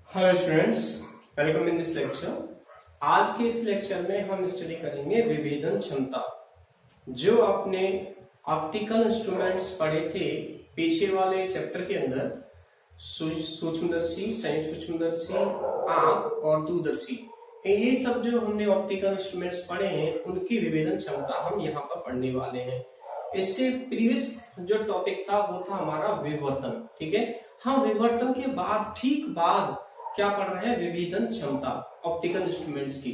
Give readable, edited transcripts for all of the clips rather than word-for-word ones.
Hello students, welcome in this lecture. आज के इस लेक्चर में हम स्टडी करेंगे विभेदन क्षमता। जो आपने ऑप्टिकल इंस्ट्रूमेंट्स पढ़े थे पीछे वाले चैप्टर के अंदर, सूक्ष्मदर्शी, संयुक्त सूक्ष्मदर्शी, आंख और दूरदर्शी, ये सब जो हमने ऑप्टिकल इंस्ट्रूमेंट्स पढ़े हैं उनकी विभेदन क्षमता हम यहाँ पर पढ़ने वाले हैं। इससे प्रीवियस जो टॉपिक था वो था हमारा विवर्तन। ठीक है, हम विवर्तन के बाद ठीक बाद क्या पढ़ रहे हैं, विभेदन क्षमता ऑप्टिकल इंस्ट्रूमेंट्स की।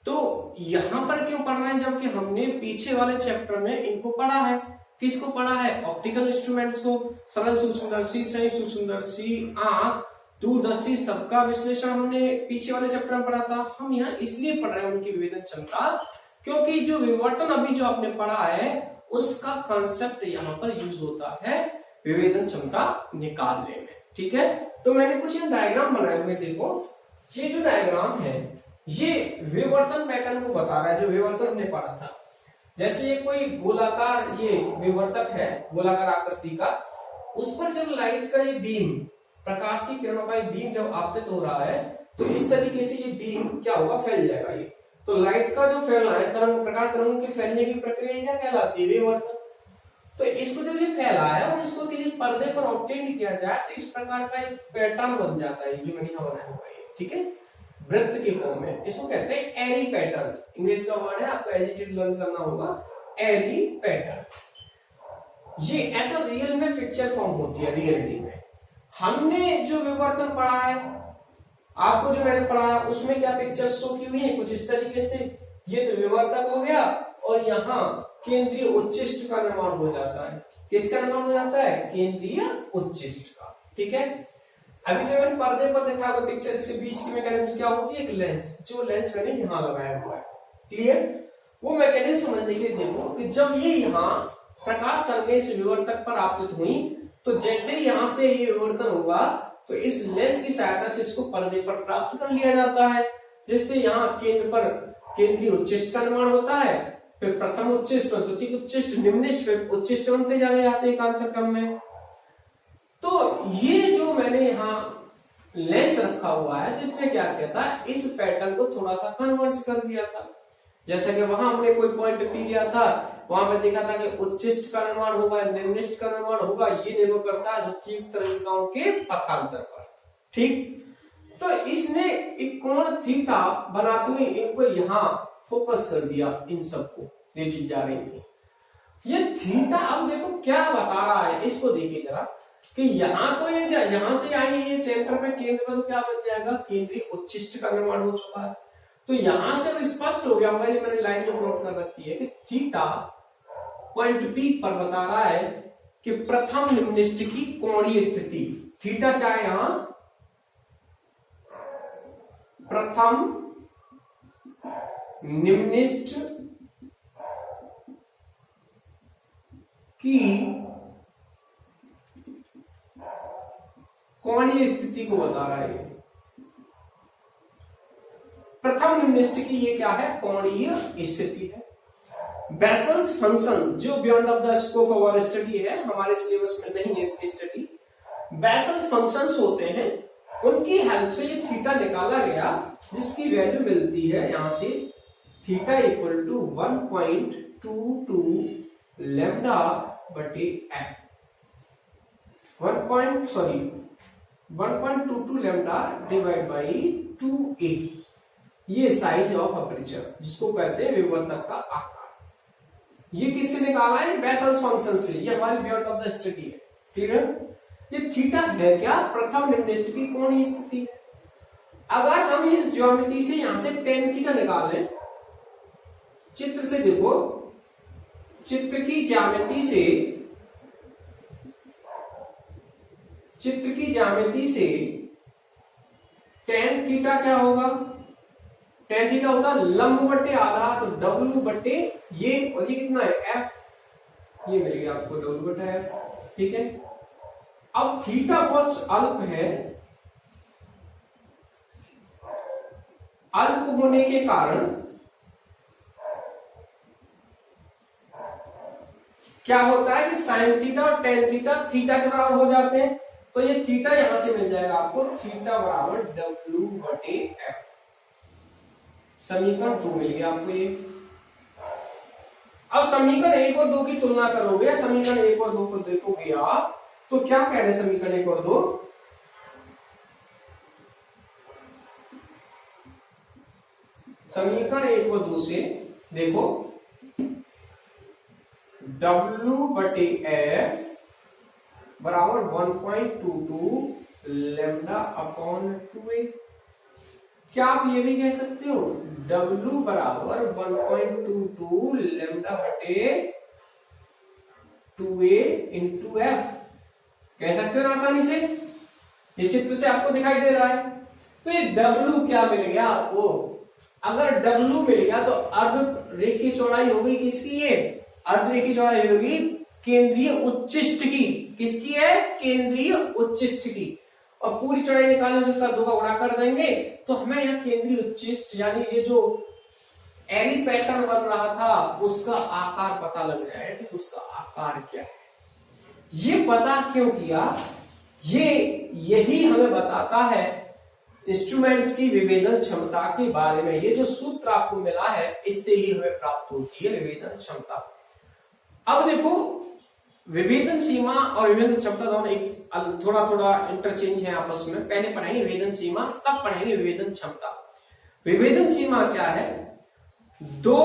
तो यहां पर क्यों पढ़ रहे हैं, जबकि हमने पीछे वाले चैप्टर में इनको पढ़ा है। किसको पढ़ा है? ऑप्टिकल इंस्ट्रूमेंट्स को। सरल सूक्ष्मदर्शी, संयुक्त सूक्ष्मदर्शी, आंख, दूरदर्शी, सबका विश्लेषण हमने पीछे वाले चैप्टर में पढ़ा था। हम यहाँ इसलिए पढ़ रहे हैं उनकी विभेदन क्षमता, क्योंकि जो विवर्तन अभी जो आपने पढ़ा है उसका कॉन्सेप्ट यहाँ पर यूज होता है विभेदन क्षमता निकालने में। ठीक है, तो मैंने कुछ डायग्राम बनाए हुए, देखो ये जो डायग्राम है ये विवर्तन पैटर्न को बता रहा है, जो विवर्तन हमने पढ़ा था। जैसे ये कोई गोलाकार ये विवर्तक है, गोलाकार आकृति का, उस पर जब लाइट का ये बीम, प्रकाश की किरणों का ये बीम जब आपतित हो रहा है तो इस तरीके से ये बीम क्या होगा, फैल जाएगा। ये तो लाइट का जो फैलना है, तरंग, प्रकाश तरंगों के फैलने की प्रक्रिया क्या कहलाती है? विवर्तन। तो इसको जब ये फैला है और इसको किसी पर्दे पर ऑब्टेन किया जाए तो इस प्रकार का एक पैटर्न बन जाता है, जो मैंने यहाँ बनाया हुआ है। ठीक है, वृत्त के फॉर्म में। इसको कहते हैं एरी पैटर्न। इंग्लिश का वर्ड है, आपको एजिटेड लर्न करना होगा, एरी पैटर्न। ये ऐसा रियल में पिक्चर फॉर्म होती है रियलिटी में। हमने जो विवर्तन पढ़ा है, आपको जो मैंने पढ़ा है उसमें क्या पिक्चर शो की हुई है कुछ इस तरीके से। ये तो विवर्तक हो गया और यहाँ केंद्रीय उच्चिष्ट का निर्माण हो जाता है। किसका निर्माण हो जाता है? केंद्रीय उच्चिष्ट का। ठीक है, अभी जो मैंने पर्दे पर देखा हुआ पिक्चर, इसके बीच की मैकेनिज्म क्या होती है? एक लेंस, जो लेंस मैंने यहाँ लगाया हुआ है। क्लियर? वो मैकेनिज्म समझने के लिए देखो कि जब ये यहाँ प्रकाश तरंगें इस विवर्तक पर आपतित हुई तो जैसे ही यहाँ से ये विवर्तन होगा तो इस लेंस की सहायता से इसको पर्दे पर प्राप्त कर लिया जाता है, जिससे यहाँ केंद्र पर केंद्रीय उच्चिष्ट का निर्माण होता है। फिर प्रथम उच्चिष्ट, द्वितीय उच्चिष्ट, निम्निष्ट, फिर उच्चिष्ट बनते जाते हैं एकांतर क्रम में। तो ये जो मैंने यहाँ लेंस रखा हुआ है, जिसमें क्या किया था, इस पैटर्न को थोड़ा सा कन्वर्स कर दिया था। जैसे कि वहां हमने कोई पॉइंट पी लिया था, वहां पे देखा था कि उच्चिष्ट का निर्माण होगा, निम्निष्ट का निर्माण होगा, ये निर्भर करता है द्वितीय तरंगिकाओं के पथांतर पर। ठीक, तो इसने एक कोण थीटा बनाते हुए इनको यहाँ फोकस कर दिया, इन सबको ये चीज जा रही थी। ये थीटा अब देखो क्या बता रहा है, इसको देखिए जरा कि यहाँ तो ये यहाँ से आई, ये सेंटर पे केंद्र में तो क्या बन जाएगा, केंद्रीय उच्चिष्ट का निर्माण हो चुका है। तो यहां से स्पष्ट हो गया होगा, ये मैंने लाइन में प्लॉट कर रखी है कि थीटा पॉइंट पी पर बता रहा है कि प्रथम निम्निष्ट की कोणीय स्थिति। थीटा क्या है यहां? प्रथम निम्निष्ट की कोणीय स्थिति को बता रहा है। प्रथम निम्निष्ट की ये क्या है? कोणीय स्थिति है। बेसल्स फंक्शन, जो beyond of the scope of our study है, हमारे सिलेबस में नहीं है इसकी स्टडी। बेसल्स फंक्शंस होते हैं, उनकी हेल्प से ये थीटा निकाला गया, जिसकी वैल्यू मिलती है यहां से थीटा इक्वल टू 1.22 लैम्डा बटे F. 1.22 lambda divide by 2a, ये साइज ऑफ अपर्चर, जिसको कहते हैं विवर्तक का आकार। ये किससे निकाला है? बेसल्स फंक्शन से। ये हमारी बियॉन्ड ऑफ द स्टडी है। ठीक है, ये थीटा है क्या? प्रथम निम्निष्ट की कोणीय स्थिति है। अगर हम इस ज्योमेट्री से यहां से tan थीटा निकालें, चित्र से देखो, चित्र की ज्यामिति से tan थीटा क्या होगा? tan थीटा होता है लंब बटे आधा, तो W बटे ये, और ये कितना है? F। ये मिल गया आपको W बटा F। ठीक है, अब थीटा बहुत अल्प है, अल्प होने के कारण क्या होता है कि साइन थीटा और टेन थीटा थीटा के बराबर हो जाते हैं। तो ये थीटा यहां से मिल जाएगा आपको, थीटा बराबर W/F। समीकरण 2 मिल गया आपको ये। अब समीकरण 1 और 2 की तुलना करोगे, समीकरण 1 और 2 को देखोगे आप, तो क्या कह रहे हैं समीकरण 1 और 2? समीकरण 1 और 2 से देखो, W/F बराबर 1.22 λ/2a। क्या आप ये भी कह सकते हो W बराबर 1.22 λ/2a इंटू F, कह सकते हो ना आसानी से। ये चित्र से आपको दिखाई दे रहा है। तो ये W क्या मिल गया आपको? अगर W मिल गया तो अर्ध रेखीय चौड़ाई होगी किसकी? ये अर्ध रेखीय चौड़ाई होगी केंद्रीय उच्चिष्ट की। किसकी है? केंद्रीय उच्चिष्ट की। और पूरी चौड़ाई निकालने से उसका 2 का गुणा कर देंगे तो हमें यहाँ केंद्रीय उच्चिष्ट यानी ये जो एरी पैटर्न बन रहा था उसका आकार पता लग जाएगा कि उसका आकार क्या है। ये पता क्यों किया? यही हमें बताता है इंस्ट्रूमेंट्स की विभेदन क्षमता के बारे में। ये जो सूत्र आपको मिला है इससे ही हमें प्राप्त होती है विभेदन क्षमता। अब देखो, विभेदन सीमा और विभेदन क्षमता दोनों एक थोड़ा इंटरचेंज है आपस में। पहले पढ़ेंगे विभेदन सीमा, तब पढ़ेंगे विभेदन क्षमता। विभेदन सीमा क्या है? दो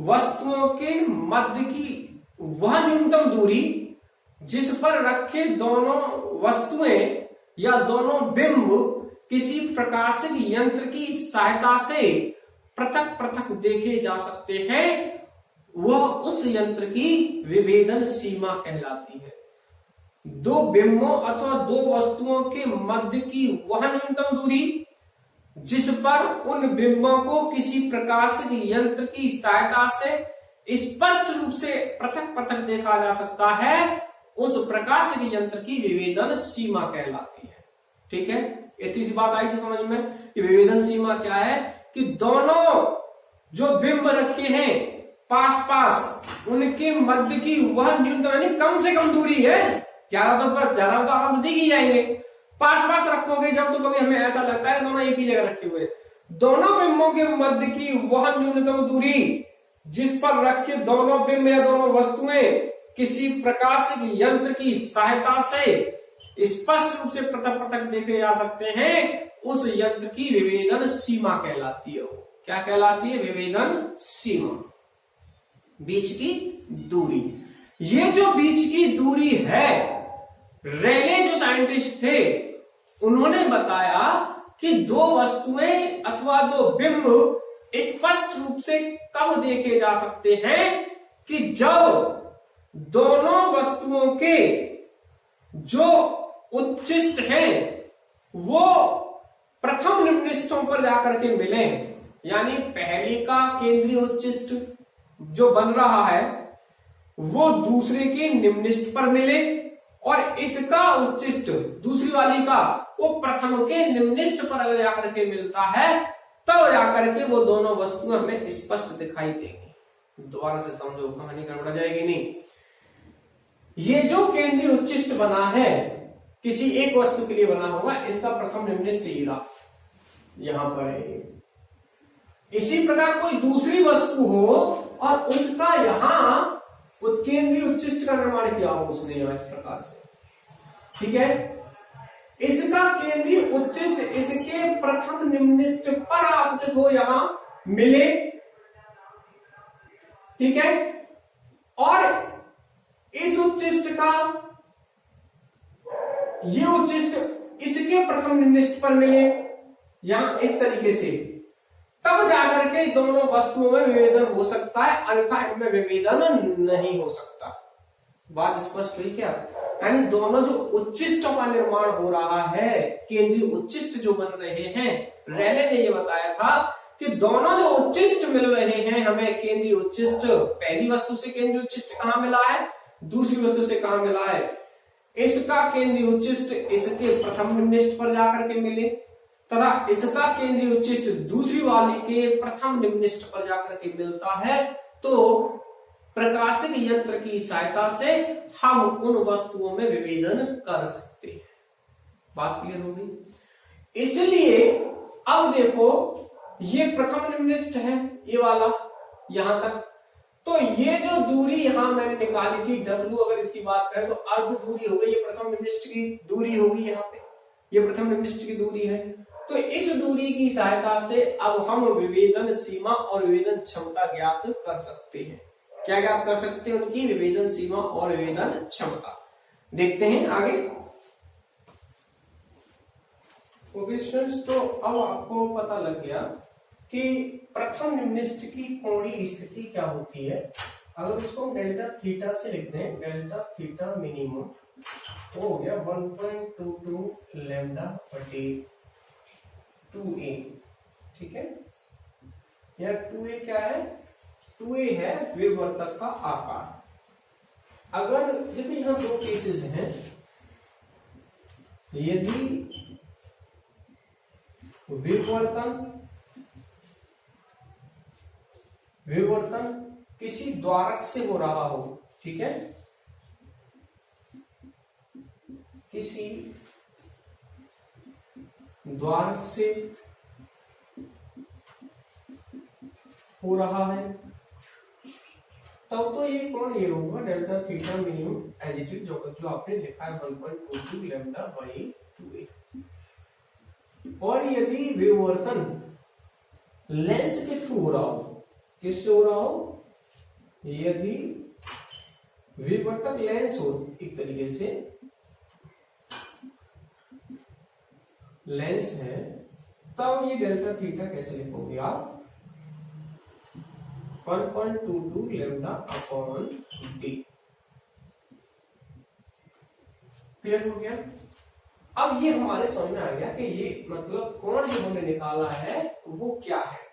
वस्तुओं के मध्य की वह न्यूनतम दूरी जिस पर रखे दोनों वस्तुएं या दोनों बिंब किसी प्रकाशिक यंत्र की सहायता से पृथक पृथक देखे जा सकते हैं, वह उस यंत्र की विभेदन सीमा कहलाती है। दो बिंबों अथवा दो वस्तुओं के मध्य की वह न्यूनतम दूरी जिस पर उन बिंबों को किसी प्रकाशिक यंत्र की सहायता से स्पष्ट रूप से पृथक पृथक देखा जा सकता है, उस प्रकाशिक यंत्र की विभेदन सीमा कहलाती है। ठीक है, इतनी सी बात आई थी समझ में कि विभेदन सीमा क्या है? कि दोनों जो बिंब रखे हैं पास पास, उनके मध्य की वह न्यूनतम यानी कम से कम दूरी है। ज्यादा तो आराम से देख ही जाएंगे। पास पास रखोगे जब तो कभी हमें ऐसा लगता है दोनों एक ही जगह रखे हुए। दोनों बिंबों के मध्य की वह न्यूनतम दूरी जिस पर रखे दोनों बिंब या दोनों वस्तुएं किसी प्रकाशिक यंत्र की सहायता से स्पष्ट रूप से पृथक पृथक देखे जा सकते हैं, उस यंत्र की विभेदन सीमा कहलाती है। क्या कहलाती है? विभेदन सीमा। बीच की दूरी। ये जो बीच की दूरी है, रेले जो साइंटिस्ट थे उन्होंने बताया कि दो वस्तुएं अथवा दो बिंब स्पष्ट रूप से कब देखे जा सकते हैं कि जब दोनों वस्तुओं के जो उच्चिष्ट हैं वो प्रथम निम्निष्ठों पर जाकर के मिले। यानी पहले का केंद्रीय उच्चिष्ट जो बन रहा है वो दूसरे के निम्निष्ठ पर मिले और इसका उच्चिष्ट दूसरी वाली का वो प्रथम के निम्निष्ठ पर अगर जाकर के मिलता है तब जाकर के वो दोनों वस्तुएं हमें स्पष्ट दिखाई देंगी। दोबारा से समझो, कहानी गड़बड़ा जाएगी नहीं। ये जो केंद्रीय उच्चिष्ट बना है किसी एक वस्तु के लिए बना होगा, इसका प्रथम निम्निष्ठ ये रहा, यहां पर है। इसी प्रकार कोई दूसरी वस्तु हो और उसका यहां केंद्रीय उच्चिष्ट का निर्माण किया हो उसने इस प्रकार से, ठीक है। इसका केंद्रीय उच्चिष्ट इसके प्रथम निम्निष्ठ पर आपको देखो यहां मिले, ठीक है। और इस उच्चिष्ट का ये उच्चिष्ट इसके प्रथम निम्निष्ठ पर मिले यहां इस तरीके से, तब जाकर के दोनों वस्तुओं में विभेदन हो सकता है, अन्यथा इनमें विभेदन नहीं हो सकता। बात स्पष्ट हुई क्या? यानी दोनों जो उच्चिष्टों का निर्माण हो रहा है, केंद्रीय उच्चिष्ट जो बन रहे हैं, रेले ने ये बताया था कि दोनों जो उच्चिष्ट मिल रहे हैं हमें, केंद्रीय उच्चिष्ट पहली वस्तु से केंद्रीय उच्चिष्ट कहां मिला है, दूसरी वस्तु से कहां मिला है, इसका केंद्रीय उच्चिष्ट इसके प्रथम निम्निष्ठ पर जाकर के मिले तथा इसका केंद्रीय उच्चिष्ट दूसरी वाली के प्रथम निम्निष्ठ पर जाकर के मिलता है, तो प्रकाशिक यंत्र की सहायता से हम उन वस्तुओं में विभेदन कर सकते हैं। बात क्लियर होगी। इसलिए अब देखो ये प्रथम निम्निष्ठ है, ये वाला यहां तक, तो ये जो दूरी यहां मैंने निकाली थी W, अगर इसकी बात करें तो अर्ध दूरी हो गई, ये प्रथम निम्निष्ठ की दूरी होगी, यहाँ पे ये प्रथम निम्निष्ठ की दूरी है। तो इस दूरी की सहायता से अब हम विभेदन सीमा और विभेदन क्षमता ज्ञात कर सकते हैं। क्या ज्ञात कर सकते हैं? उनकी विभेदन सीमा और विभेदन क्षमता। देखते हैं आगे। ओके स्टूडेंट्स, तो अब आपको पता लग गया कि प्रथम निम्निष्ठ की कोणीय स्थिति क्या होती है। अगर उसको डेल्टा थीटा से लिख दें, डेल्टा थीटा मिनिमम हो गया 1.22 लैम्डा बटे 2a, ठीक है। या 2a क्या है? 2a है विवर्तक का आकार। अगर देखो यहां दो केसेस हैं, यदि विवर्तन किसी द्वारक से हो रहा हो, ठीक है, किसी द्वारक से हो रहा है, तब तो ये कोण ये होगा delta theta minimum age it is, जो आपने लिखा है 1.22 लैम्डा बाई 2a। और यदि विवर्तन लेंस के थ्रू हो रहा हो, किससे हो रहा हो? यदि विवर्तक लेंस हो, एक तरीके से लेंस है, तब ये डेल्टा थीटा कैसे लिखोगे आप? 1.22 लैम्डा अपॉन d। क्लियर हो गया? अब ये हमारे समझ में आ गया कि ये मतलब कोण जो हमने निकाला है वो क्या है।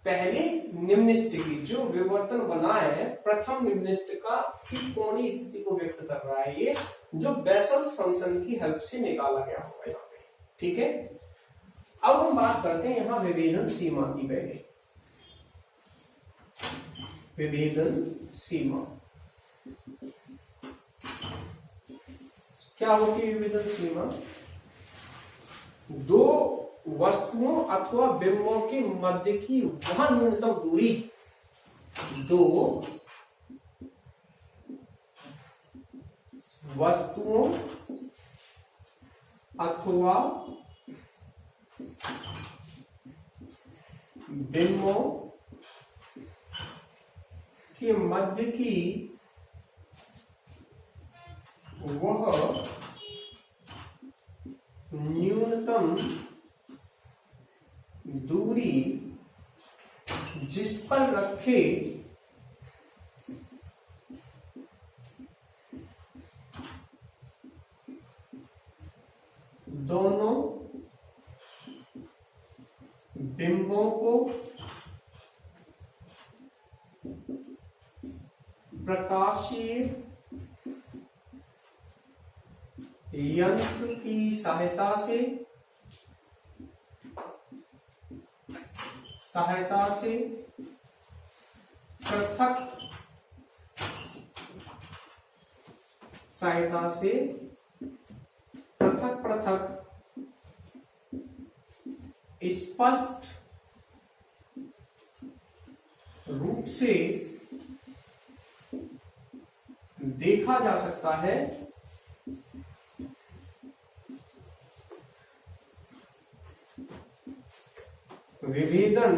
पहले निम्निष्ठ की जो विवर्तन बना है, प्रथम निम्निष्ठ का की कोणीय स्थिति को व्यक्त कर रहा है, ये जो बेसल्स फंक्शन की हेल्प से निकाला गया होगा यहाँ पे, ठीक है। अब हम बात करते हैं यहाँ विभेदन सीमा की। पहले विभेदन सीमा क्या होती है? विभेदन सीमा दो वस्तुओं अथवा बिंबों के मध्य की वह न्यूनतम दूरी, दो वस्तुओं अथवा बिंबों के मध्य की वह न्यूनतम दूरी जिस पर रखे दोनों बिंबों को प्रकाशीय यंत्र की सहायता से पृथक स्पष्ट रूप से देखा जा सकता है। विभेदन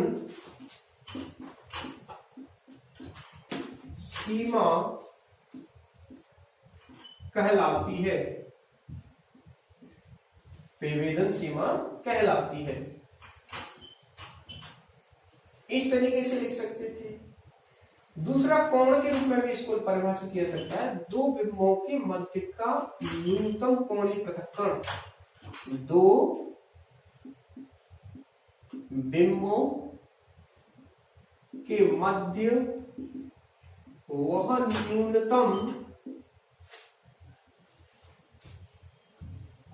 सीमा कहलाती है। विभेदन सीमा कहलाती है। इस तरीके से लिख सकते थे। दूसरा कोण के रूप में भी इसको परिभाषित किया सकता है, दो बिंबों के मध्य का न्यूनतम कोणीय पृथक्करण, दो बिंबों के मध्य वह न्यूनतम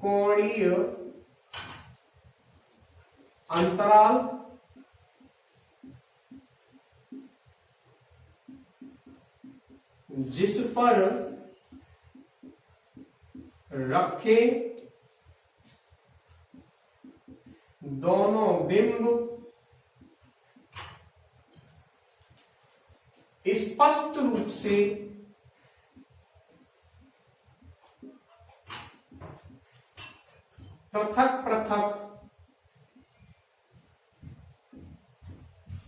कोणीय अंतराल जिस पर रखे दोनों बिंब स्पष्ट रूप से पृथक पृथक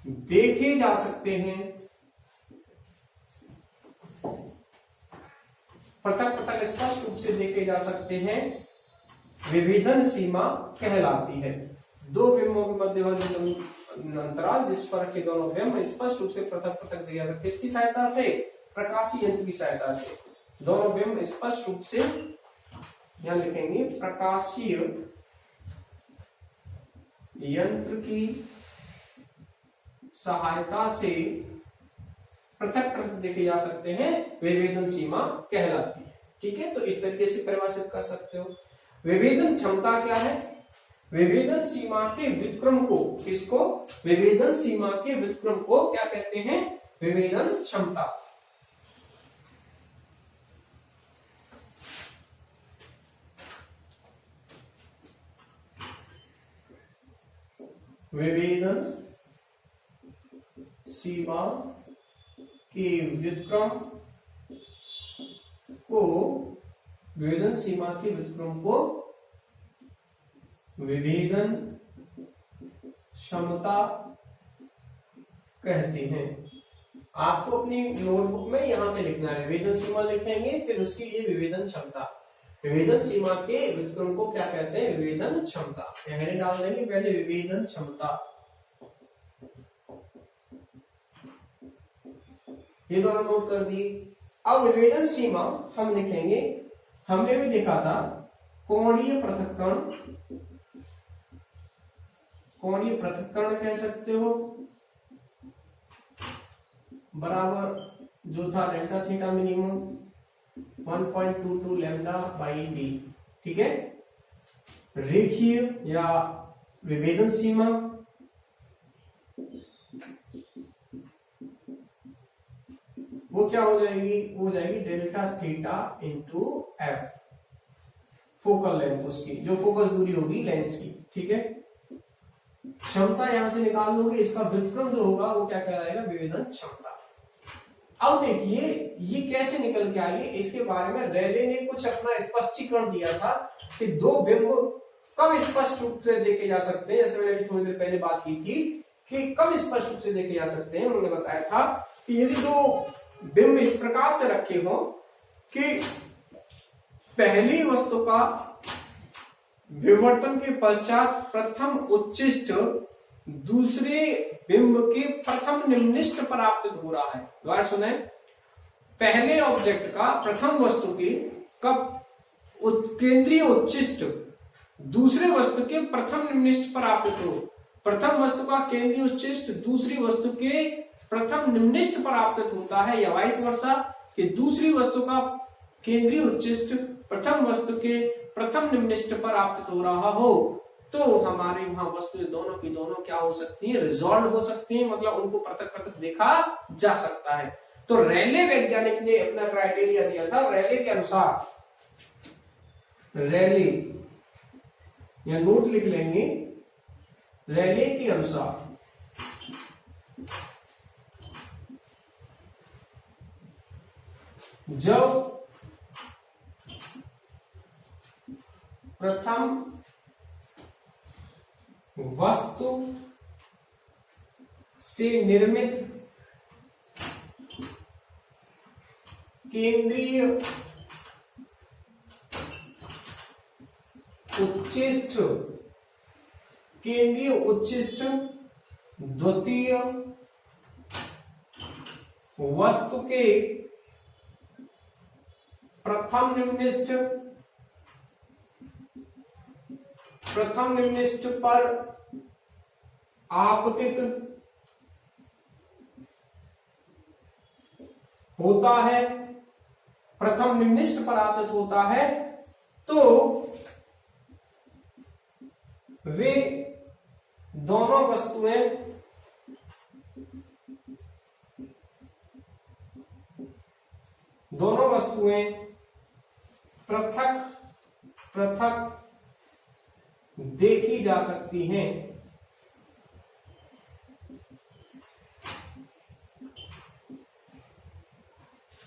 देखे जा सकते हैं, पृथक पृथक स्पष्ट रूप से देखे जा सकते हैं, विभेदन सीमा कहलाती है। दो बिंबों के मध्यवर्ती अंतराल जिस पर के दोनों बिंब स्पष्ट रूप से पृथक पृथक देखे जा सकते हैं, इसकी सहायता से, प्रकाशीय यंत्र की सहायता से दोनों बिंब स्पष्ट रूप से, यहां लिखेंगे प्रकाशीय यंत्र की सहायता से पृथक पृथक देखे जा सकते हैं, विभेदन सीमा कहलाती है। ठीक है, तो इस तरीके से परिभाषित कर सकते हो। विभेदन क्षमता क्या है? विभेदन सीमा के व्युत्क्रम को, किसको? विभेदन सीमा के व्युत्क्रम को क्या कहते हैं? विभेदन क्षमता। विभेदन सीमा के व्युत्क्रम को, विभेदन सीमा के व्युत्क्रम को विभेदन क्षमता कहते हैं। आपको अपनी नोटबुक में यहां से लिखना है, विभेदन सीमा लिखेंगे, फिर उसके लिए विभेदन क्षमता। विभेदन सीमा के व्युत्क्रम को क्या कहते हैं? विभेदन क्षमता। पहले डाल देंगे, पहले विभेदन क्षमता, ये दोनों नोट कर दिए। अब विभेदन सीमा हम लिखेंगे, हमने भी देखा था कोणीय पृथक्करण, कोणीय पृथक्करण कह सकते हो, बराबर जो था delta theta minimum 1.22 lambda by D. ठीक है, रेखीय या विभेदन सीमा वो क्या हो जाएगी? वो हो जाएगी delta theta into F, focal length उसकी, जो फोकस दूरी होगी लेंस की। ठीक है, क्षमता यहां से निकाल लोगे, इसका व्युत्क्रम जो होगा वो क्या कहलाएगा? विभेदन क्षमता। अब देखिए ये कैसे निकल के आई, इसके बारे में रेले ने कुछ अपना स्पष्टीकरण दिया था कि दो बिंब कब स्पष्ट रूप से देखे जा सकते हैं। जैसे मैंने थोड़ी देर पहले बात की थी कि कब स्पष्ट रूप से देखे जा सकते हैं। उन्होंने बताया था कि यदि दो बिंब इस प्रकार से रखे हो कि पहली वस्तु का विवर्तन के पश्चात प्रथम उच्चिष्ट दूसरे बिंब के प्रथम निम्निष्ट पर आपतित हो रहा है। दोबारा सुने, पहले ऑब्जेक्ट का, प्रथम वस्तु की कब केंद्रीय उच्चिष्ट दूसरे वस्तु के प्रथम निम्निष्ट पर आपतित हो, प्रथम वस्तु का केंद्रीय उच्चिष्ट दूसरी वस्तु के प्रथम निम्निष्ट पर आपतित होता है, या वाइस वर्सा कि दूसरी वस्तु का केंद्रीय उच्चिष्ट प्रथम वस्तु के प्रथम निम्निष्ट पर आपतित हो रहा हो, तो हमारे वहां वस्तुएं दोनों की दोनों क्या हो सकती है? रिजॉल्व हो सकती है, मतलब उनको पृथक पृथक देखा जा सकता है। तो रेले वैज्ञानिक ने अपना क्राइटेरिया दिया था। रेले के अनुसार, रेले या नोट लिख लेंगे, रेले के अनुसार जब प्रथम वस्तु से निर्मित केंद्रीय उच्चिष्ट, केंद्रीय उच्चिष्ट द्वितीय वस्तु के प्रथम निम्निष्ट पर आपतित होता है, प्रथम निम्निष्ट पर आपतित होता है, तो वे दोनों वस्तुएं पृथक पृथक देखी जा सकती हैं।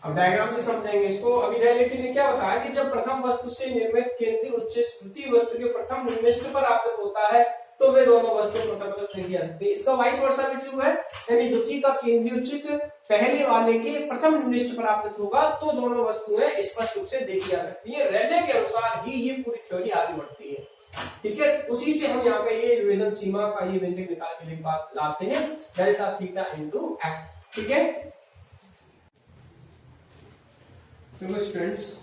अब डायग्राम से समझेंगे इसको। अभी रेलेकी ने क्या बताया कि जब प्रथम वस्तु से निर्मित केंद्रीय उच्चिष्ट द्वितीय वस्तु के प्रथम निविष्ट पर आपतित होता है तो वे दोनों वस्तुएं प्रतिपदित नहीं किया सकती। इसका वाइस वर्सा भी ट्रू है, यानी द्वितीय का केंद्रीय उच्चिष्ट पहले वाले के प्रथम निविष्ट पर आपतित होगा तो दोनों वस्तुएं स्पष्ट रूप से देखी जा सकती है। रेले के अनुसार ही ये पूरी थ्योरी आगे बढ़ती है। ठीक है, उसी से हम यहाँ पे ये विभेदन सीमा का ये व्यंजक निकाल के लिए बात लाते हैं, डेल्टा थीटा इंटू एफ। ठीक है, तो स्टूडेंट्स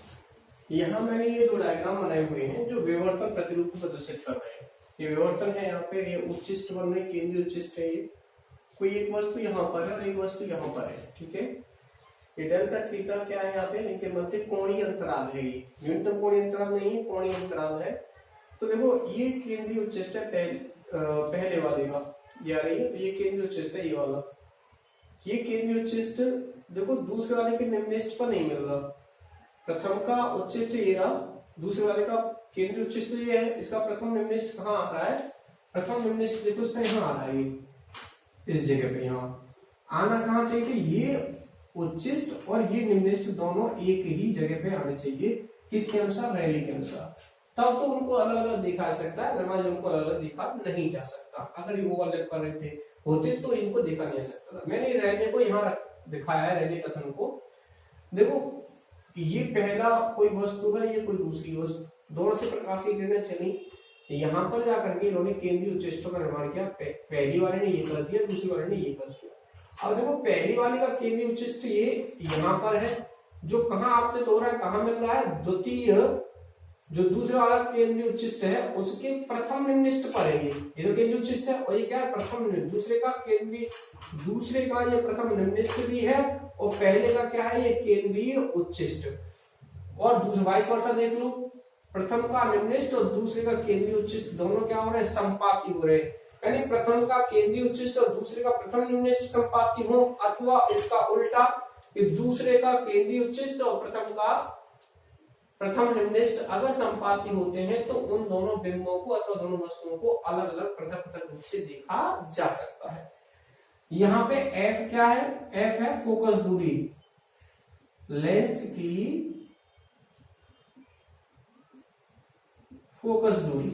यहाँ मैंने ये दो डायग्राम बनाए हुए हैं जो विवर्तन प्रतिरूप को प्रदर्शित कर रहे हैं। ये विवर्तन है, यहाँ पे ये उच्चिष्ट बन रहे, केंद्रीय उच्चिष्ट है, ये कोई एक वस्तु यहाँ पर है और एक वस्तु यहाँ पर है। ठीक है, ये डेल्टा थीटा क्या है, यहाँ पे इनके मध्य कोणीय अंतराल है, ये न्यूनतम कोणीय अंतराल नहीं है, कोणीय अंतराल है। तो देखो ये केंद्रीय उच्चिष्ट है पहले वाले का, ये आ रही है, तो ये केंद्रीय उच्चिष्ट है ये वाला। ये केंद्रीय उच्चिष्ट देखो दूसरे वाले के निम्निष्ठ पर नहीं मिल रहा, प्रथम का उच्चिष्ट ये रहा, दूसरे वाले का केंद्रीय उच्चिष्ट ये है, इसका प्रथम निम्निष्ठ कहाँ आ रहा है, प्रथम निम्निष्ठ देखो इसका यहाँ आ रहा है, इस जगह पे यहाँ आना कहाँ चाहिए, ये उच्चिष्ट और ये निम्निष्ठ दोनों एक ही जगह पे आने चाहिए। किसके अनुसार, रैली के अनुसार। तब तो उनको अलग अलग देखा जा सकता है, अदरवाइज उनको अलग अलग देखा नहीं जा सकता। अगर ये ओवरलैप कर रहे थे होते तो इनको देखा नहीं जा सकता था। मैंने रैले को यहाँ दिखाया है, रैले कथन को। देखो ये पहला कोई वस्तु है, ये कोई दूसरी वस्तु, दोनों से प्रकाशीय किरणें चली, यहाँ पर जाकर के इन्होंने केंद्रीय उच्चिष्टों का निर्माण किया। पहली वाले ने ये कर दिया, दूसरी वाले ने ये कर दिया। अब देखो पहली वाली का केंद्रीय उच्चिष्ट ये यहाँ पर है, जो कहाँ आपतित हो रहा है, कहाँ मिल रहा है, द्वितीय, जो दूसरे वाला केंद्रीय उच्चिष्ट है उसके प्रथम निम्निष्ठ पर है। ये तो केंद्रीय उच्चिष्ट है और ये क्या है, प्रथम, दूसरे का केंद्रीय, दूसरे का ये प्रथम निम्निष्ठ भी है और पहले का क्या है, ये केंद्रीय उच्चिष्ट। और दूसरा वाइस वर्सा देख लो, प्रथम का निम्निष्ठ और दूसरे का केंद्रीय उच्चिष्ट दोनों क्या हो रहे हैं, संपाती हो रहे हैं। यानी प्रथम का केंद्रीय उच्चिष्ट और दूसरे का प्रथम निम्निष्ठ संपाती हो, अथवा इसका उल्टा कि दूसरे का केंद्रीय उच्चिष्ट और प्रथम का प्रथम निम्निष्ठ अगर संपाती होते हैं तो उन दोनों बिंदुओं को अथवा दोनों वस्तुओं को अलग अलग पृथक पृथक रूप से देखा जा सकता है। यहाँ पे F क्या है, F है फोकस दूरी, लेंस की फोकस दूरी।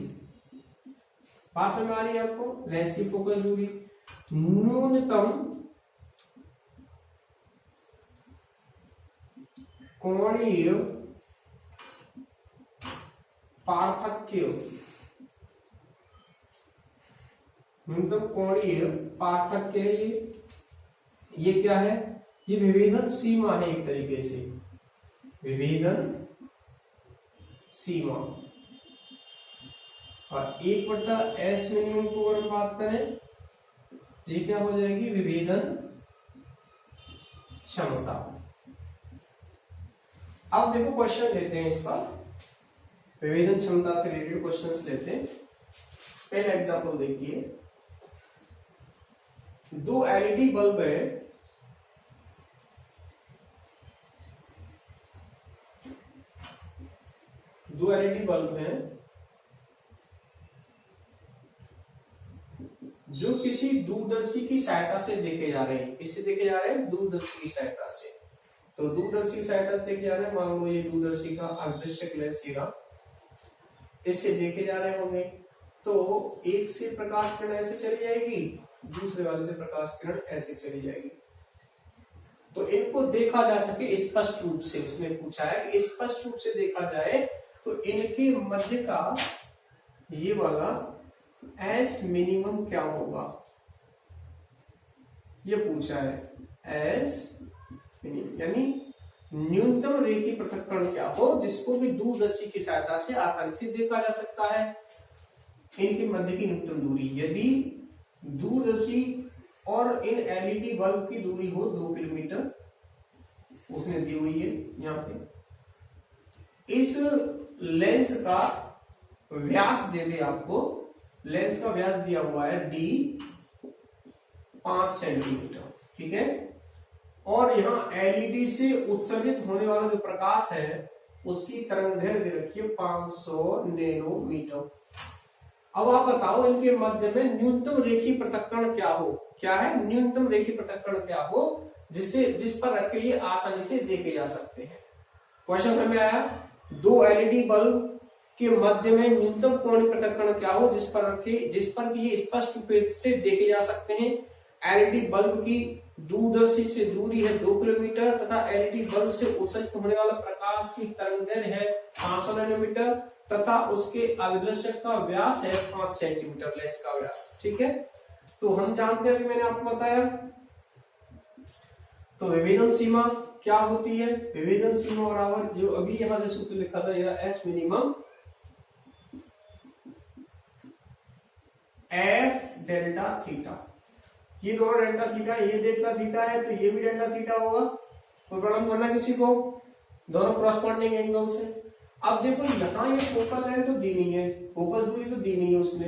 पास में आ रही है आपको, लेंस की फोकस दूरी। न्यूनतम कोणीय पार्थक्य, न्यूनतम कोणीय पार्थक्य है ये क्या है, ये विभेदन सीमा है एक तरीके से, विभेदन सीमा। और 1/s मिनिमम को अगर बात करें ये क्या हो जाएगी, विभेदन क्षमता। अब देखो क्वेश्चन लेते हैं इसका, विभेदन क्षमता से रिलेटेड क्वेश्चंस लेते हैं। पहला एग्जांपल देखिए, दो एलईडी बल्ब है, दो एलईडी बल्ब हैं जो किसी दूरदर्शी की सहायता से देखे जा रहे हैं। किससे देखे जा रहे हैं, दूरदर्शी की सहायता से। तो दूरदर्शी की सहायता से देखे जा रहे हैं, मान लो ये दूरदर्शी का अदृश्य लेंस है, इससे देखे जा रहे होंगे। तो एक से प्रकाश किरण ऐसे चली जाएगी, दूसरे वाले से प्रकाश किरण ऐसे चली जाएगी। तो इनको देखा जा सके स्पष्ट रूप से, उसने पूछा है कि स्पष्ट रूप से देखा जाए तो इनके मध्य का ये वाला एस मिनिमम क्या होगा, ये पूछा है। एस मिनिमम यानी न्यूनतम रेखीय पृथक्करण क्या हो जिसको भी दूरदर्शी की सहायता से आसानी से देखा जा सकता है। इनके मध्य की न्यूनतम दूरी, यदि दूरदर्शी और इन एलईडी बल्ब की दूरी हो 2 किलोमीटर, उसने दी हुई है यहाँ पे। इस लेंस का व्यास दे दे आपको, लेंस का व्यास दिया हुआ है d 5 सेंटीमीटर, ठीक है। और यहाँ एलईडी से उत्सर्जित होने वाला जो प्रकाश है उसकी तरंगदैर्घ्य रखिए 500 नैनोमीटर। अब आप बताओ इनके मध्य में न्यूनतम रेखीय पृथक्करण क्या हो। क्या है? न्यूनतम रेखीय पृथक्करण क्या हो जिस पर रख के ये आसानी से देखे जा सकते हैं। क्वेश्चन हमें आया दो एलईडी बल्ब के मध्य में न्यूनतम कोणीय पृथक्करण क्या हो जिस पर ये स्पष्ट रूप से देखे जा सकते हैं। एलईडी बल्ब की दूरदर्शी से दूरी है 2 किलोमीटर तथा एलईडी बल्ब से उत्सर्जित होने वाला प्रकाश की तरंगदैर्घ्य है 500 नैनोमीटर तथा उसके अभिदर्शक का व्यास है 5 सेंटीमीटर लेंस का व्यास। ठीक है, तो हम जानते हैं, अभी मैंने आपको बताया। तो विभेदन सीमा क्या होती है? विभेदन सीमा बराबर जो अभी यहां से सूत्र लिखा था यह S minimum F delta theta. ये दोनों डेल्टा थीटा, ये डेल्टा थीटा है तो ये भी डेल्टा थीटा होगा। कोई प्रॉब्लम करना किसी को? दोनों कॉरस्पॉन्डिंग एंगल से। अब देखो यहाँ ये फोकल लेंथ तो दी नहीं है, फोकस दूरी तो दी नहीं है उसने,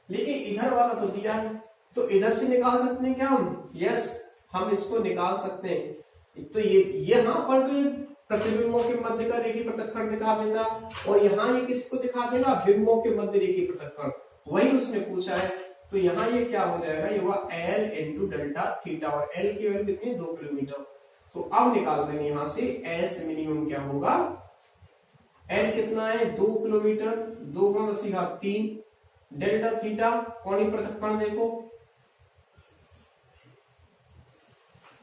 लेकिन इधर वाला तो दिया है, तो इधर से निकाल सकते हैं क्या हम? यस, हम इसको निकाल सकते हैं। तो ये यहाँ पर तो ये प्रतिबिंबों के मध्य का रेखीय पृथक्करण दिखा देगा और यहाँ ये किसको दिखा देगा? बिंबों के मध्य रेखीय पृथक्करण, वही उसने पूछा है। तो यहाँ ये क्या हो जाएगा? ये हुआ L इंटू डेल्टा थीटा और L की वैल्यू कितनी? 2 किलोमीटर। तो अब निकाल देंगे यहाँ से S मिनिमम क्या होगा? L कितना है? 2 किलोमीटर, 2 गुणा 10⁻³ डेल्टा थीटा कोणीय पृथक्करण देखो,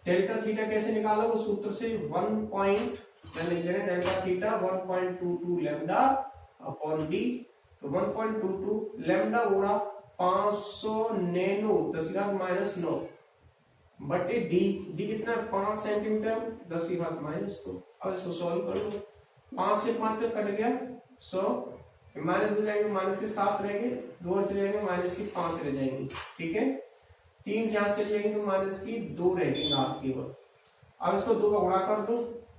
डेल्टा थीटा कैसे निकालो? वो सूत्र से 1 delta theta 1.22 lambda upon D. तो 1.22 लैम्डा हो रहा 500 नैनो 10⁻⁻9 बटे डी। डी कितना है? 5 सेंटीमीटर 10⁻⁻2। अब इसको सॉल्व कर लो। 5 से 5 तक कट गया 100, माइनस हो जाएंगे, माइनस के 7 रहेंगे, 2 चले जाएंगे, माइनस की 5 रह जाएंगी। ठीक है, 3 यहाँ चली जाएंगी तो माइनस की 2 रहेगी हाथ की ओर। अब इसको 2 का गुणा कर दो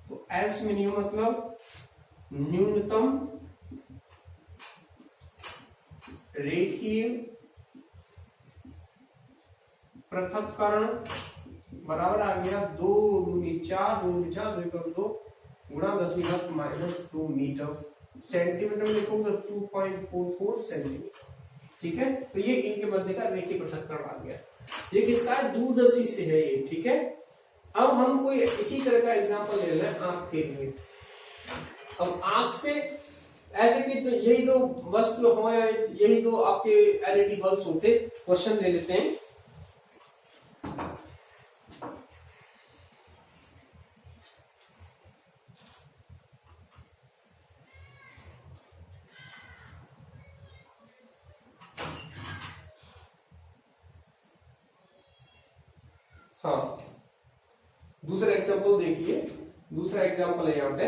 तो एस मिनिमम मतलब न्यूनतम रेखीय पृथक्करण बराबर आ गया 2 दूनी 4, 2 दूनी 4, 2 गुणा 10⁻⁻2 मीटर। सेंटीमीटर में लिखोगे 2.44 सेंटीमीटर। ठीक है, तो ये इनके मध्य का रेखीय पृथक्करण आ गया। ये किसका है? दूरदर्शी से है ये। ठीक है, अब हम कोई इसी तरह का एग्जांपल ले लें आंख के लिए। अब आंख से ऐसे कि तो यही दो वस्तु हमारे, यही दो आपके एलईडी बल्ब होते। क्वेश्चन ले लेते हैं। हाँ, दूसरा एग्जांपल देखिए। दूसरा एग्जांपल है यहाँ पे,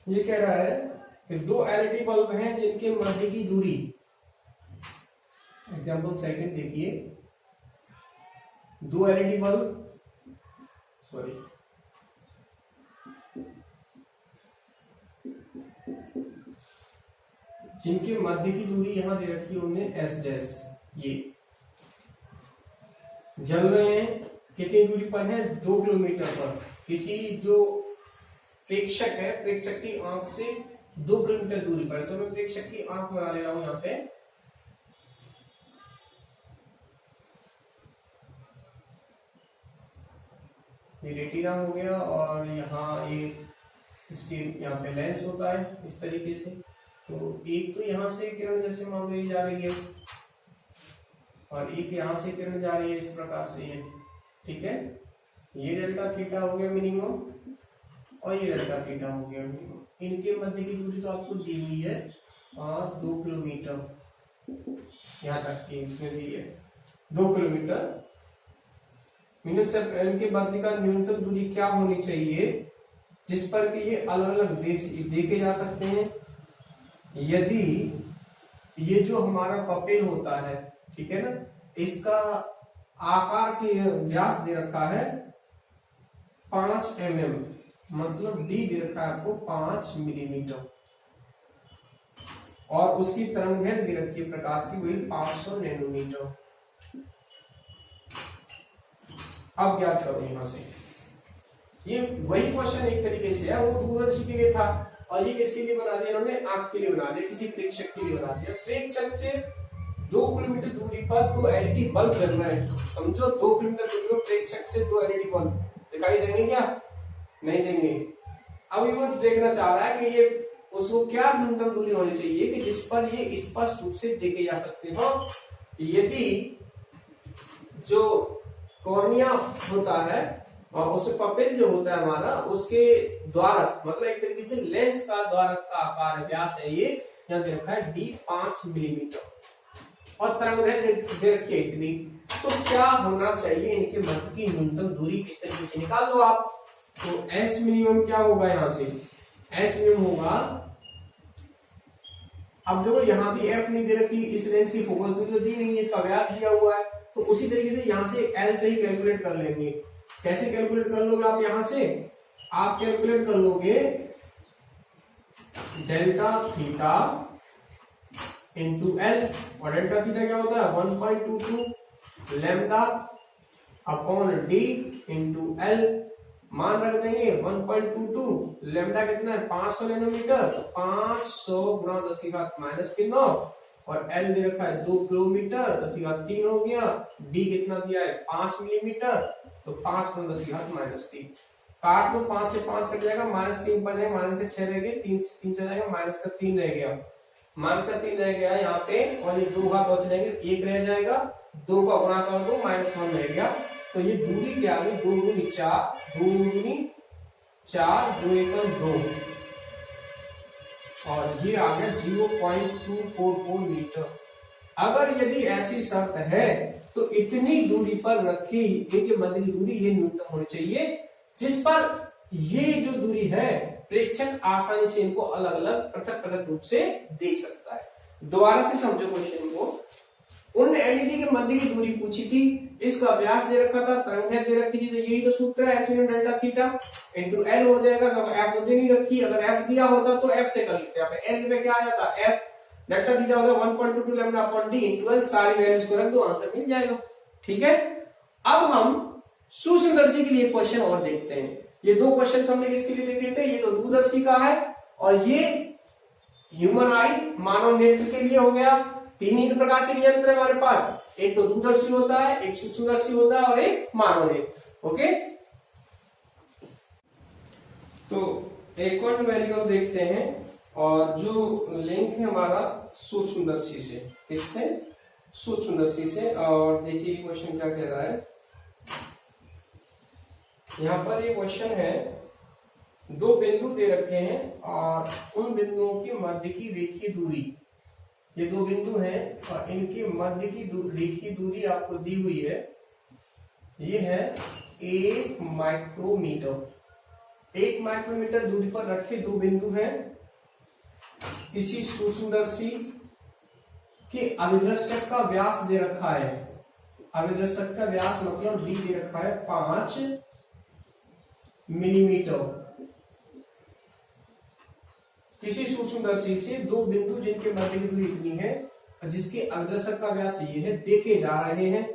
ये कह रहा है कि 2 एलईडी बल्ब हैं जिनके मध्य की दूरी, एग्जांपल सेकंड देखिए। 2 एलईडी बल्ब, सॉरी, जिनके मध्य की दूरी यहां दे रखी है उन्होंने एस डैश, ये जल रहे हैं कितनी दूरी पर है? 2 किलोमीटर पर। किसी जो प्रेक्षक है, प्रेक्षक की आंख से 2 किलोमीटर दूरी पर है। तो मैं प्रेक्षक की आंख बना ले रहा हूं यहाँ पे। ये रेटिना हो गया और यहाँ ये इसके यहाँ पे लेंस होता है इस तरीके से। तो एक तो यहाँ से किरण जैसे मान लो ये जा रही है और एक यहाँ से किरण जा रही है इस प्रकार से ये। ठीक है, ये डेल्टा थीटा हो गया मिनिमम और ये डेल्टा थीटा हो गया मिनिमम। इनके मध्य की दूरी तो आपको दी हुई है 2 किलोमीटर, यहाँ तक की इसमें दी है 2 किलोमीटर। इनके मध्य का न्यूनतम दूरी क्या होनी चाहिए जिस पर कि ये अलग अलग देखे जा सकते हैं? यदि ये जो हमारा पपेल होता है, ठीक है ना, इसका आकार के व्यास दे रखा है 5 mm, मतलब डी दे रखा है आपको 5 मिलीमीटर। और उसकी तरंगदैर्घ्य दे रखी है प्रकाश की वही 500 नैनोमीटर। अब ज्ञात करो यहां से, ये वही क्वेश्चन एक तरीके से है, वो दूरदर्शी के लिए था और ये किसके लिए बना दिया इन्होंने, आंख के लिए बना दिया, किसी प्रेक्षक के लिए बना दिया। प्रेक्षक से 2 किलोमीटर दूरी पर 2 एलईडी बल्ब जल रहे हैं, समझो 2 किलोमीटर दूरी पर प्रेक्षक से 2 एलईडी बल्ब दिखाई देंगे क्या, नहीं देंगे। अब ये वो देखना चाह रहा है कि ये उसको क्या न्यूनतम दूरी होनी चाहिए कि जिस पर ये स्पष्ट रूप से देखे जा सकते हो। यदि जो कॉर्निया होता है और उस पपिल जो होता है हमारा, उसके द्वारक मतलब एक तरीके से लेंस का द्वारक का आकार व्यास है ये, यहाँ दे रखा है d 5 मिलीमीटर और तरंगदैर्घ्य दे रखी है इतनी, तो क्या होना चाहिए इनके मध्य की न्यूनतम दूरी, इस तरीके से निकाल लो आप। तो S मिनिमम क्या होगा, यहाँ से S मिनिमम होगा, अब देखो यहाँ भी F नहीं दे रखी, इस लेंस की फोकस दूरी तो दी नहीं है, इसका व्यास दिया हुआ है, तो उसी तरीके से यहाँ से L से ही कैलकुलेट कर लेंगे। कैसे कैलकुलेट कर लोगे आप, यहाँ से आप कैलकुलेट कर लोगे डेल्टा थीटा इंटू एल, और डेल्टा थीटा क्या होता है 1.22 lambda upon D into L, मान रख देंगे 1.22, लैम्डा कितना है 500 नैनोमीटर, तो 500 गुणा 10⁻⁻9 और एल दे रखा है 2 किलोमीटर, 10⁻3 हो गया, डी कितना दिया है 5 मिलीमीटर, तो 5 गुणा 10⁻3, काट दो 5 से 5 कट जाएगा, -3 पर जाएगा, माइनस का 6 रह गए, 3 से 3 चला जाएगा, माइनस का 3 रह गया, माइनस का 3 रह गया यहाँ पे, और ये 2 का बच जाएंगे, 1 रह जाएगा, 2 का गुणा कर दो, -1 रह गया, तो ये दूरी क्या आ गई 2 दूनी 4, 2 दूनी 4, 2 एकम 2, और ये आ गया 0.244 मीटर। अगर यदि ऐसी शर्त है तो इतनी दूरी पर रखी इनके मध्य की दूरी ये न्यूनतम होनी चाहिए, जिस पर ये जो दूरी है प्रेक्षक आसानी से इनको अलग अलग पृथक पृथक रूप से देख सकता है। दोबारा से समझो क्वेश्चन को, उन एलईडी के मध्य की दूरी पूछी थी, इसका व्यास दे रखा था, तरंगदैर्घ्य दे रखी थी, तो यही तो सूत्र है, S minimum delta theta into L हो जाएगा। एफ तो दे नहीं रखी, अगर एफ दिया होता तो एफ से कर लेते, एल पे क्या आ जाता, एफ डेल्टा थीटा होगा 1.22 lambda upon D into L, सारी वैल्यूज को रख दो, आंसर मिल जाएगा। ठीक है, अब हम सूक्ष्मदर्शी के लिए क्वेश्चन और देखते हैं। ये 2 क्वेश्चन हमने किसके लिए देखे थे, ये तो दूरदर्शी का है और ये ह्यूमन आई मानव नेत्र के लिए हो गया। 3 ही प्रकार से यंत्र है हमारे पास, एक तो दूरदर्शी होता है, एक सूक्ष्मदर्शी होता है और एक मानव नेत्र। ओके, तो एक और न्यूमेरिकल देखते हैं, और जो लिंक है हमारा सूक्ष्मदर्शी से, किससे, सूक्ष्मदर्शी से। और देखिए क्वेश्चन क्या कह रहा है, यहाँ पर ये क्वेश्चन है, 2 बिंदु दे रखे हैं और उन बिंदुओं के मध्य की रेखीय दूरी, ये 2 बिंदु हैं और इनके मध्य की रेखीय दूरी आपको दी हुई है, ये है 1 माइक्रोमीटर। 1 माइक्रोमीटर दूरी पर रखे 2 बिंदु हैं, किसी सूक्ष्मदर्शी के अभिदर्शक का व्यास दे रखा है, अभिदर्शक का व्यास मतलब डी दे रखा है 5 मिलीमीटर। किसी सूक्ष्मदर्शी से 2 बिंदु जिनके मध्य की दूरी इतनी है, जिसके अभिदर्शक का व्यास ये है, देखे जा रहे हैं।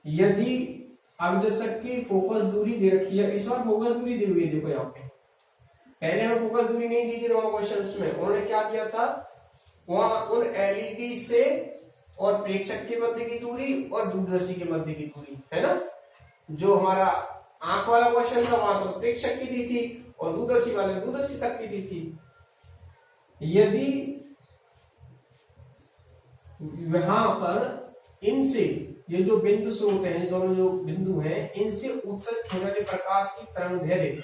यदि अभिदर्शक की फोकस दूरी दे रखी है, इस बार फोकस दूरी दी हुई है, देखो यहाँ पे, पहले हमें फोकस दूरी नहीं दी थी दोनों क्वेश्चंस में, उन्होंने क्या दिया था, वहां उन एलईडी से और प्रेक्षक के मध्य की दूरी और दूरदर्शी के मध्य की दूरी है ना। जो हमारा आंख वाला क्वेश्चन था वहां तो प्रेक्षक की दी थी और दूरदर्शी वाले दूरदर्शी तक की दी थी। यदि यहां पर इनसे ये जो बिंदु स्रोत हैं, दोनों जो बिंदु हैं, इनसे उत्सर्जित होने वाले प्रकाश की तरंगदैर्घ्य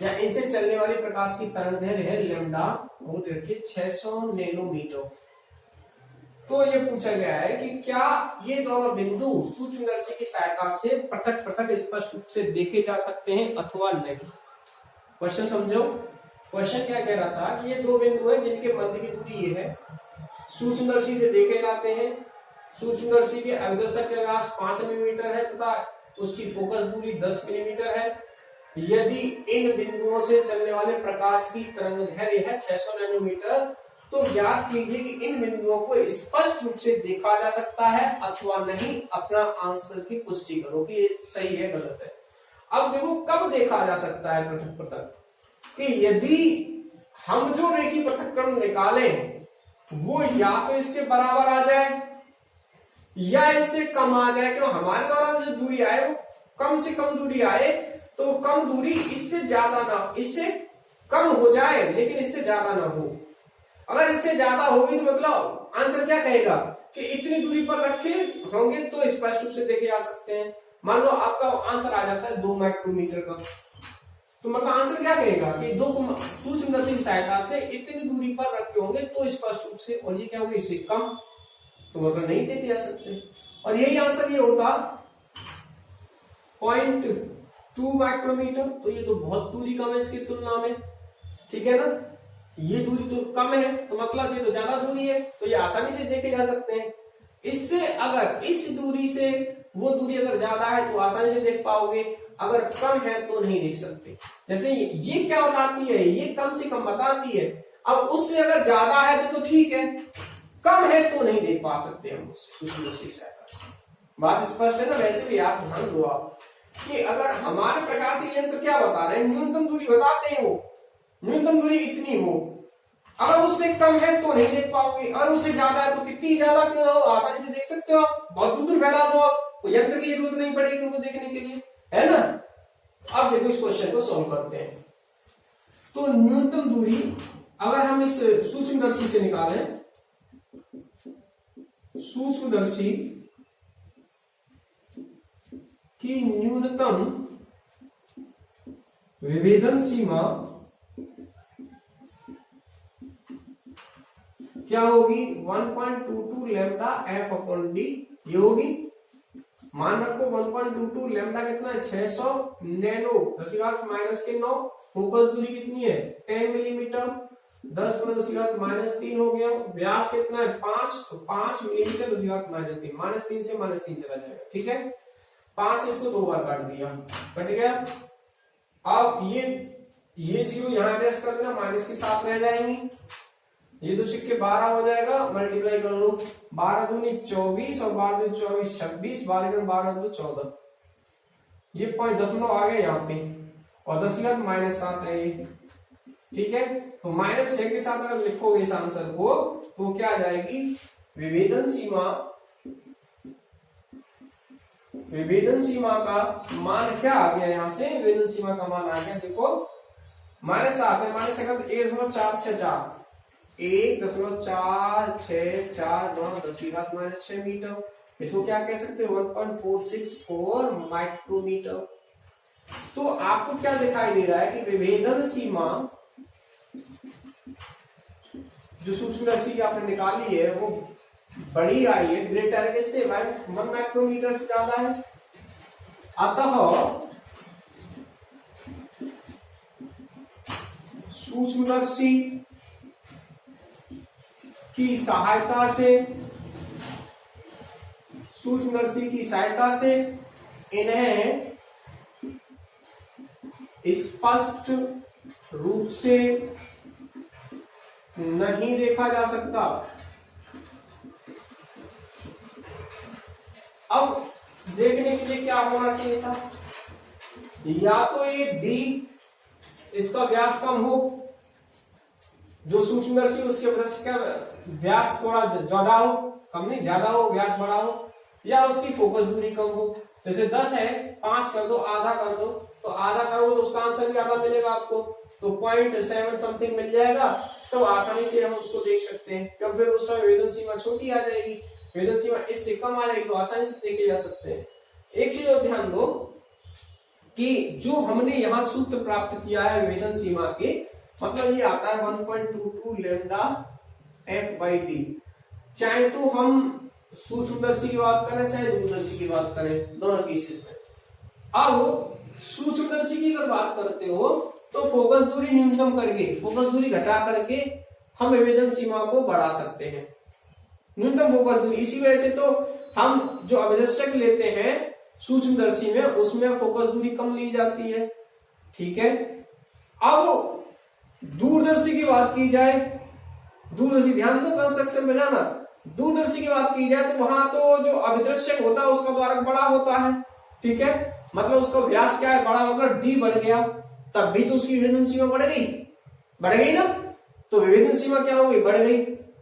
या इनसे चलने वाले प्रकाश की तरंगदैर्घ्य है लैम्डा, वो देखिए 600 नैनोमीटर। तो ये पूछा गया है कि क्या ये दोनों बिंदु सूक्ष्मदर्शी की सहायता से पृथक पृथक स्पष्ट रूप से देखे जा सकते हैं अथवा नहीं। क्वेश्चन समझो, क्वेश्चन क्या कह रहा था कि ये 2 बिंदु हैं जिनके मध्य की दूरी ये है, सूक्ष्मदर्शी से देखे जाते हैं। सूक्ष्मदर्शी के अभिदर्शक का व्यास 5 मिलीमीटर है तथा उसकी फोकस दूरी 10 मिलीमीटर है। यदि इन बिंदुओं से चलने वाले प्रकाश की तरंगदैर्घ्य है 600 नैनोमीटर, तो ज्ञात कीजिए कि इन बिंदुओं को स्पष्ट रूप से देखा जा सकता है अथवा नहीं। अपना आंसर की पुष्टि करो कि ये सही है गलत है। अब देखो कब देखा जा सकता है पृथक पृथक, कि यदि हम जो रेखीय पृथक्करण निकालें वो या तो इसके बराबर आ जाए या इससे कम आ जाए। क्यों, हमारे द्वारा जो दूरी आए वो कम से कम दूरी आए, तो कम दूरी इससे ज्यादा ना, इससे कम हो जाए लेकिन इससे ज्यादा ना हो। अगर इससे ज्यादा होगी तो मतलब आंसर क्या कहेगा कि इतनी दूरी पर रखे होंगे तो स्पष्ट रूप से देखे जा सकते हैं। मान लो आपका आंसर आ जाता है 2 माइक्रोमीटर का, तो मतलब आंसर क्या कहेगा कि 2 सूक्ष्मदर्शी की सहायता से इतनी दूरी पर रखे होंगे तो स्पष्ट रूप से, और ये क्या होगा इससे कम, तो मतलब नहीं देखे जा सकते। और यही आंसर ये होता 0.2 माइक्रोमीटर, तो ये तो बहुत दूरी कम है इसकी तुलना में, ठीक है ना। ये दूरी तो कम है तो मतलब ये तो ज्यादा दूरी है, तो ये आसानी से देखे जा सकते हैं। इससे अगर इस दूरी से वो दूरी अगर ज्यादा है तो आसानी से देख पाओगे, अगर कम है तो नहीं देख सकते। जैसे ये क्या बताती है, ये कम से कम बताती है। अब उससे अगर ज्यादा है तो ठीक है, कम है तो नहीं देख पा सकते हम उससे सूक्ष्मदर्शी सहायता से। बात स्पष्ट है ना। वैसे भी आप ध्यान दो आप कि अगर हमारे प्रकाशीय यंत्र क्या बता रहे हैं, न्यूनतम दूरी बताते हैं, वो न्यूनतम दूरी इतनी हो, अगर उससे कम है तो नहीं देख पाओगे, और उससे ज्यादा है तो कितनी ज्यादा क्यों ना हो आसानी से देख सकते हो आप। बहुत दूर फैला दो आप, कोई यंत्र की जरूरत नहीं पड़ेगी उनको देखने के लिए, है ना। अब देखो इस क्वेश्चन को सॉल्व करते हैं। तो न्यूनतम दूरी अगर हम इस सूक्ष्मदर्शी से निकालें, सूक्ष्मदर्शी की न्यूनतम विभेदन सीमा क्या होगी, 1.22 लैम्डा एफ अपॉन डी, ये होगी। मान रखो 1.22 लैम्डा कितना है 600 नैनो 10⁻⁻9। फोकस दूरी कितनी है 10 मिलीमीटर, 10⁻⁻3 हो गया। व्यास कितना है 5, तो 5 मिलीमीटर 10⁻3, -3 से -3 चला जाएगा, ठीक है। 5 से इसको 2 बार काट दिया, कट गया। अब ये 0 यहाँ एडजस्ट कर देना, माइनस के साथ रह जाएंगी। ये 2 सिक्के 12 हो जाएगा, मल्टीप्लाई कर लो, 12 दूनी 24 और 12 दूनी 24 26, 12 दो 14। ये 5 आ गए यहाँ पे, और 10⁻⁻7 है ये, ठीक है। तो -6 के साथ अगर लिखोगे इस आंसर को तो क्या आ जाएगी, विभेदन सीमा का मान क्या आ गया, यहाँ से विभेदन सीमा का मान आ गया, देखो -7 है, -6 का 1.464 10⁻⁻6 मीटर। इसको क्या कह सकते हो 1.464 माइक्रोमीटर। तो आपको क्या दिखाई दे रहा है कि विभेदन सीमा जो सूक्ष्मदर्शी की आपने निकाली है वो बड़ी आई है, ग्रेटर है, इससे 1 माइक्रोमीटर से ज्यादा है। अतः सूक्ष्मदर्शी की सहायता से इन्हें स्पष्ट रूप से नहीं देखा जा सकता। अब देखने के लिए क्या होना चाहिए था, या तो ये डी इसका व्यास कम हो, जो सूक्ष्मदर्शी उसके वृत्त का व्यास थोड़ा ज्यादा हो, कम नहीं ज्यादा हो, व्यास बड़ा हो, या उसकी फोकस दूरी कम हो। जैसे 10 है, 5 कर दो, आधा कर दो, तो आधा करोगे तो उसका आंसर भी आधा मिलेगा आपको, तो 0.7 समथिंग मिल जाएगा। तो आसानी से हम उसको देख सकते हैं, क्योंकि फिर उस समय विभेदन सीमा छोटी आ जाएगी, विभेदन सीमा इससे कम आ जाएगी, तो आसानी से देखे जा सकते हैं। एक चीज और ध्यान दो कि जो हमने यहाँ सूत्र प्राप्त किया है विभेदन सीमा के, मतलब ये आता है 1.22 लैम्डा एफ बाई डी। चाहे तो हम सूक्ष्मदर्शी की बात करें चाहे दूरदर्शी की बात करें, दोनों केसेस में। अब सूक्ष्मदर्शी की अगर बात करते हो तो फोकस दूरी न्यूनतम करके, फोकस दूरी घटा करके हम विभेदन सीमा को बढ़ा सकते हैं, न्यूनतम फोकस दूरी। इसी वजह से तो हम जो अभिदर्शक लेते हैं सूक्ष्मदर्शी में, उसमें फोकस दूरी कम ली जाती है, ठीक है। अब दूरदर्शी की बात की जाए, दूरदर्शी, ध्यान दो कंस्ट्रक्शन में जाना, दूरदर्शी की बात की जाए तो वहां तो जो अभिदर्शक होता है उसका द्वारक बड़ा होता है, ठीक है, मतलब उसका व्यास क्या है, बड़ा, मतलब डी बढ़ गया, तब भी तो उसकी विभेदन सीमा बढ़ गई ना, तो विभेदन सीमा क्या हो गई, बढ़ गई।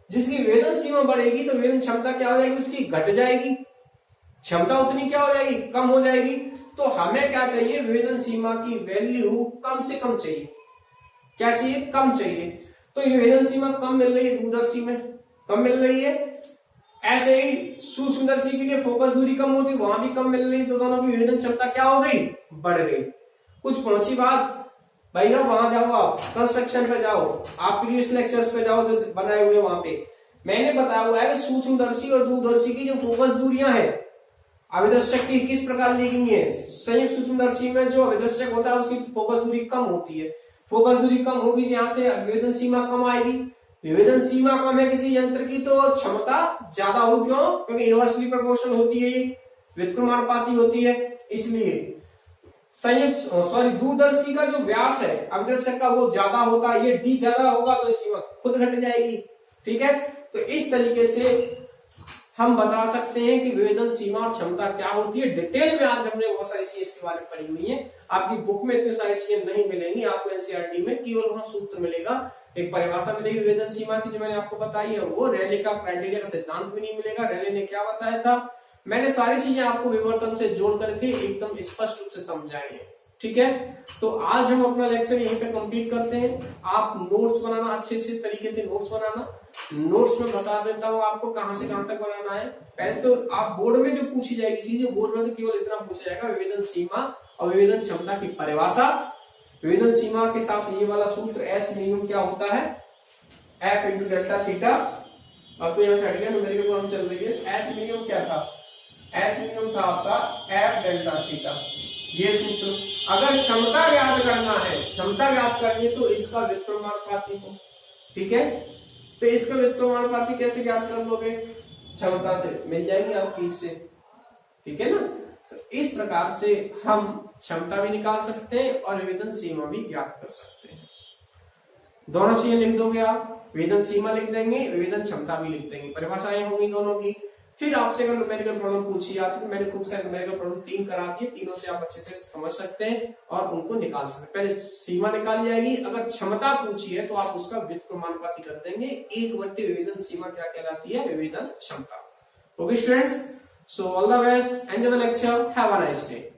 जिसकी विभेदन सीमा बढ़ेगी तो विभेदन क्षमता क्या हो जाएगी, उसकी घट जाएगी, क्षमता उतनी क्या हो जाएगी, कम हो जाएगी। तो हमें क्या चाहिए, विभेदन सीमा की वैल्यू कम से कम चाहिए, क्या चाहिए, कम चाहिए। तो ये विभेदन सीमा कम मिल रही है दूरदर्शी में, कम मिल रही है, ऐसे ही सूक्ष्मदर्शी के लिए फोकस दूरी कम होती, वहां भी कम मिल रही, तो दोनों की विभेदन क्षमता क्या हो गई, बढ़ गई। कुछ पहुंची बात भैया, वहां जाओ, आप कंस्ट्रक्शन पे जाओ, आप प्रीवियस लेक्चर्स पे जाओ जो बनाए हुए वहां पे मैंने बताया हुआ है सूक्ष्मदर्शी और दूरदर्शी की जो फोकस दूरियां है अभिदर्शक की किस प्रकार ली गई है। संयुक्त सूक्ष्मदर्शी में जो अभिदर्शक होता है उसकी फोकस दूरी कम होती है, फोकस दूरी कम होगी जहां से विभेदन सीमा कम आएगी, विभेदन सीमा कम है किसी यंत्र की तो क्षमता ज्यादा होगी, क्यों, क्योंकि इनवर्सली प्रोपोर्शनल होती है, ये व्युत्क्रमानुपाती होती है, इसलिए दूरदर्शी का जो व्यास है अभिदर्शक का वो ज्यादा होता है, ये डी ज्यादा होगा तो सीमा खुद घट जाएगी, ठीक है। तो इस तरीके से हम बता सकते हैं कि विभेदन सीमा और क्षमता क्या होती है। डिटेल में आज हमने बहुत सारी चीजें इसके बारे में पढ़ी हुई है, आपकी बुक में इतनी सारी चीजें नहीं मिलेंगी, आपको एनसीईआरटी में केवल वहां सूत्र मिलेगा, एक परिभाषा मिलेगी विभेदन सीमा की जो मैंने आपको बताई है, वो रैले का क्राइटेरिया का सिद्धांत भी नहीं मिलेगा, रैले ने क्या बताया था, मैंने सारी चीजें आपको विवर्तन से जोड़ करके एकदम स्पष्ट रूप से समझाई है, ठीक है। तो आज हम अपना लेक्चर यहीं पे कंप्लीट करते हैं। आप नोट्स बनाना, अच्छे से तरीके से नोट्स बनाना, नोट्स में बता देता हूँ आपको कहां से कहां तक बनाना है। पहले तो आप बोर्ड में जो पूछी जाएगी चीजें, बोर्ड में तो केवल इतना पूछा जाएगा, विभेदन सीमा और विभेदन क्षमता की परिभाषा, विभेदन सीमा के साथ ये वाला सूत्र एस मिनिमम क्या होता है, एफ इंटू डेल्टा थीटा। अब तो यहाँ से हट गया, न्यूमेरिकल प्रॉब्लम चल रही है। एस मिनिमम क्या था, एस मिनिमम था आपका एफ डेल्टा थीटा, ये सूत्र। अगर क्षमता ज्ञात करना है, क्षमता ज्ञात करनी है तो इसका व्युत्क्रमानुपाती हो, ठीक है। तो इसका व्युत्क्रमानुपाती कैसे ज्ञात कर लोगे, क्षमता से मिल जाएगी आपकी इससे, ठीक है ना। तो इस प्रकार से हम क्षमता भी निकाल सकते हैं और विभेदन सीमा भी ज्ञात कर सकते हैं। दोनों चीजें लिख दोगे आप, विभेदन सीमा लिख देंगे, विभेदन क्षमता भी लिख देंगे, परिभाषाएं होंगी दोनों की। फिर आपसे अगर न्यूमेरिकल प्रॉब्लम पूछी जाती है तो मैंने खूब सारे न्यूमेरिकल प्रॉब्लम 3 करा दिए, तीनों से आप अच्छे से समझ सकते हैं और उनको निकाल सकते हैं। पहले सीमा निकाली जाएगी, अगर क्षमता पूछी है तो आप उसका व्युत्क्रमानुपाती कर देंगे, 1/, विभेदन सीमा क्या कहलाती है, विभेदन क्षमता। Okay students, so all the best, enjoy the lecture, have a nice day.